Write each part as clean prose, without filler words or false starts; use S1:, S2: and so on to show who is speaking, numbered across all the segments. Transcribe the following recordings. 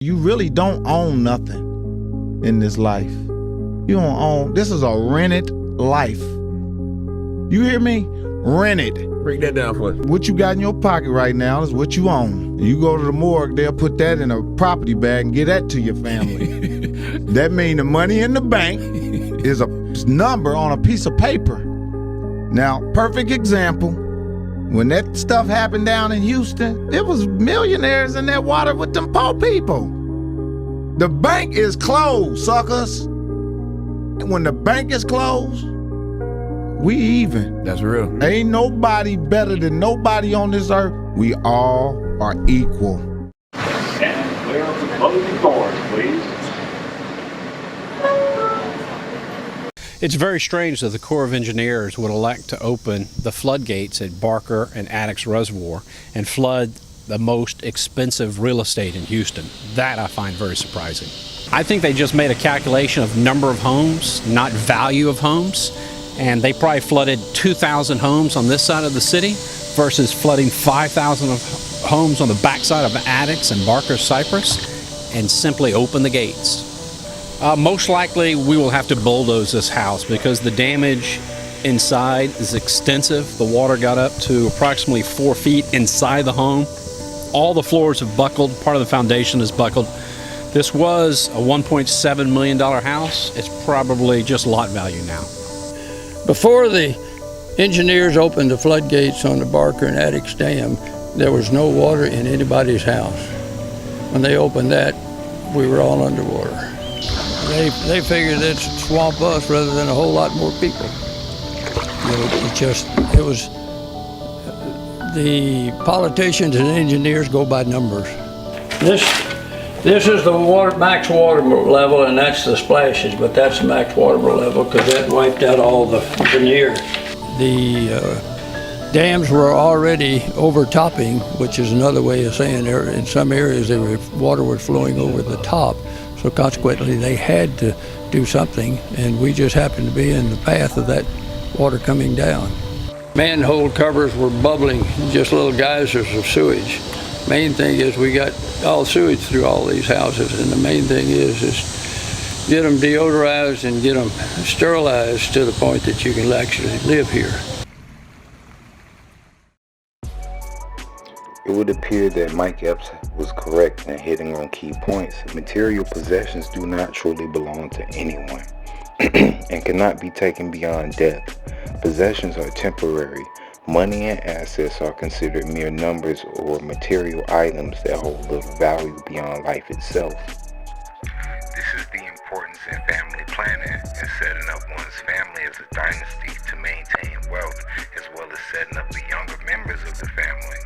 S1: You really don't own nothing in this life. You don't own, this is a rented life. You hear me? Rented.
S2: Break that down for us.
S1: What you got in your pocket right now is what you own. You go to the morgue, they'll put that in a property bag and give that to your family. That means the money in the bank is a number on a piece of paper. Now, perfect example, when that stuff happened down in Houston, it was millionaires in that water with them poor people. The bank is closed, suckers. And when the bank is closed, we even.
S2: That's real.
S1: Ain't nobody better than nobody on this earth. We all are equal.
S3: And clear of the closing doors, please.
S4: It's very strange that the Corps of Engineers would elect to open the floodgates at Barker and Addicks Reservoir and flood the most expensive real estate in Houston. That I find very surprising. I think they just made a calculation of number of homes, not value of homes, and they probably flooded 2,000 homes on this side of the city versus flooding 5,000 of homes on the backside of Addicks and Barker Cypress, and simply open the gates. Most likely we will have to bulldoze this house because the damage inside is extensive. The water got up to approximately 4 feet inside the home. All the floors have buckled, part of the foundation is buckled. This was a $1.7 million house. It's probably just lot value now.
S5: Before the engineers opened the floodgates on the Barker and Addicks Dam, there was no water in anybody's house. When they opened that, we were all underwater. They figured it'd swamp us rather than a whole lot more people. It was the politicians and engineers go by numbers. This is the max water level, and that's the splashes, but that's the max water level because that wiped out all the veneer. The dams were already overtopping, which is another way of saying there in some areas water was flowing over the top. So consequently, they had to do something, and we just happened to be in the path of that water coming down. Manhole covers were bubbling, just little geysers of sewage. Main thing is we got all sewage through all these houses, and the main thing is get them deodorized and get them sterilized to the point that you can actually live here.
S6: It would appear that Mike Epps was correct in hitting on key points. Material possessions do not truly belong to anyone and cannot be taken beyond death. Possessions are temporary. Money and assets are considered mere numbers or material items that hold little value beyond life itself. This is the importance in family planning and setting up one's family as a dynasty to maintain wealth, as well as setting up the younger members of the family.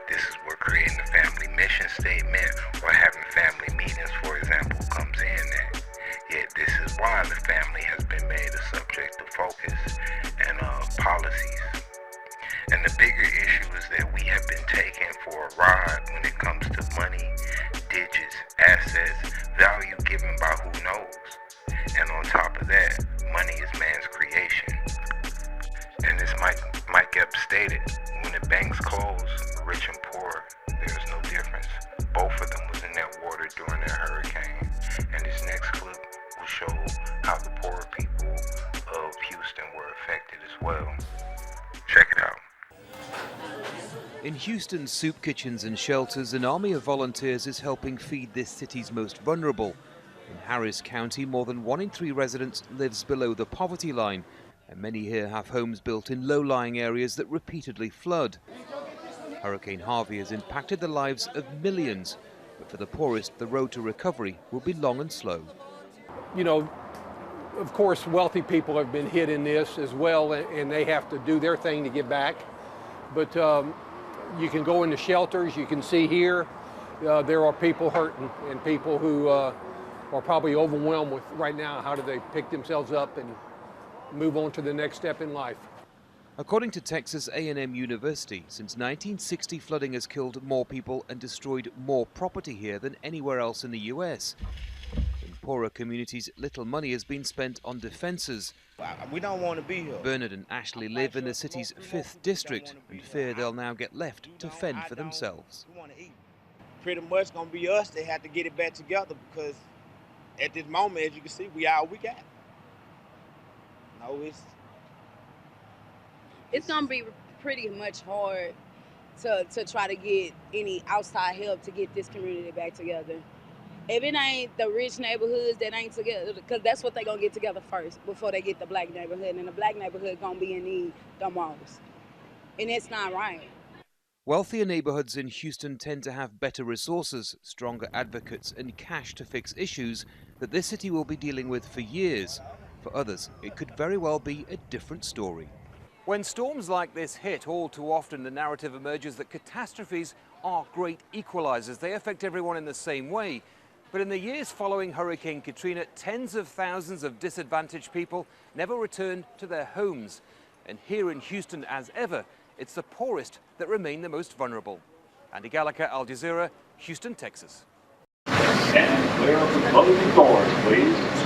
S6: This is where creating a family mission statement or having family meetings, for example, comes in at. Yet this is why the family has been made a subject of focus and policies. And the bigger issue is that we have been taken for a ride when it comes to money, digits, assets, value given by who knows. And on top of that, money is man's creation. And as Mike Epps stated, when the banks close, rich and poor, there's no difference. Both of them was in that water during that hurricane. And this next clip will show how the poor people of Houston were affected as well. Check it out.
S7: In Houston's soup kitchens and shelters, an army of volunteers is helping feed this city's most vulnerable. In Harris County, more than 1 in 3 residents lives below the poverty line, and many here have homes built in low-lying areas that repeatedly flood. Hurricane Harvey has impacted the lives of millions, but for the poorest, the road to recovery will be long and slow.
S8: You know, of course, wealthy people have been hit in this as well, and they have to do their thing to get back. But you can go into shelters, you can see here, there are people hurting and people who are probably overwhelmed with right now, how do they pick themselves up and move on to the next step in life.
S7: According to Texas A&M University, since 1960, flooding has killed more people and destroyed more property here than anywhere else in the U.S. In poorer communities, little money has been spent on defenses.
S9: We don't want to be here.
S7: Bernard and Ashley live in the city's 5th district and fear they'll now get left to fend for themselves.
S9: pretty much gonna be us that have to get it back together, because at this moment, as you can see, we all we got. No,
S2: it's gonna be pretty much hard to try to get any outside help to get this community back together. If it ain't the rich neighborhoods that ain't together, because that's what they gonna get together first before they get the black neighborhood, and the black neighborhood gonna be in need the most, and it's not right.
S7: Wealthier neighborhoods in Houston tend to have better resources, stronger advocates and cash to fix issues that this city will be dealing with for years. For others, it could very well be a different story. When storms like this hit, all too often the narrative emerges that catastrophes are great equalizers. They affect everyone in the same way. But in the years following Hurricane Katrina, tens of thousands of disadvantaged people never returned to their homes. And here in Houston, as ever, it's the poorest that remain the most vulnerable. Andy Gallagher, Al Jazeera, Houston, Texas.
S3: And clear of the closing doors, please.